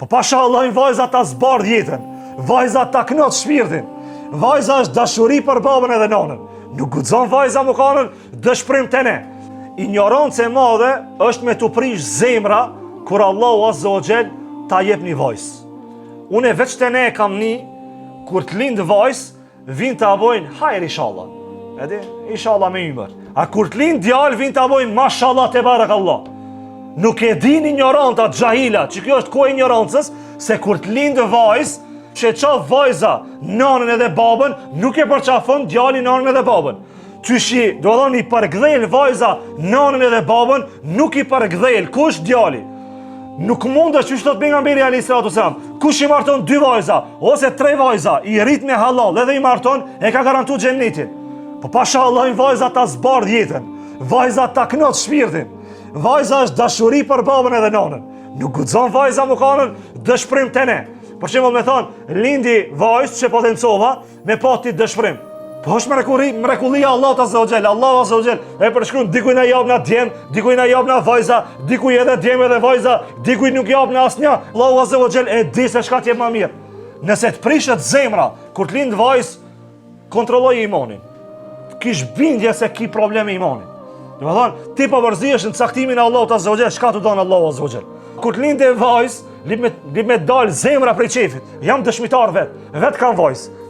Po pasha Allah vajza ta zbardh jetën, vajza ta knot shpirtin, vajza është dashuri për babën edhe nanën. Nuk guxon vajza më kanën dëshpërim të ne. Ignorancë e madhe është me të prish zemra kur Allahu Azza wa Jall ta jep një vajzë. Unë veç të ne kam një, kur të lind vajzë, vinë të abojnë, hajr inshallah. Edi, inshallah me ymër. A kur të lind djalë, vinë të abojnë, mashallah te barakallah. Nuk e din ignoranta, xahila, që kjo është kohë e ignorancës, se kur të lind vajzë, që qaf vajza nanën edhe babën, nuk e përqafon djalin nanën edhe babën. Qyshi, do dhoni i përgdhel vajza nanën edhe babën, nuk i përgdhel, kush djali? Nuk mund është që thot pejgamberi alayhis salatu wasalam, kush i marton 2 vajza ose 3 vajza, i rrit me halal edhe i marton, e ka garantuar xhenetin. Po pasha Allah vajza ta zbardh jetën, vajza ta knot shpirtin, vajza është dashuri për babën edhe nanën. Nuk guxon vajza më kanën dëshpërim të ne. Për shembull me thonë, lindi vajzë që potencova me pati dëshpërim. Po është mrekullia Allahut Azza wa Jall. Allahu Azza wa Jall e përshkruan, dikuj na jap na djem, dikuj na jap na vajza, dikuj edhe djem edhe vajza, dikuj nuk jap na asnjë. Allahu Azza wa Jall e di se çka të jep më mirë. Nëse të prishet zemra kur të lind vajzë, kontrolloj imanin. Kish bindje se ki probleme imani. Do të thonë, ti po vërzihesh në caktimin e Allahut Azza wa Jall, çka të don Allahu Azza wa Jall. Kur të lindë vajzë, lip me dal zemra prej qefit. Jam dëshmitar vet kam vajzë.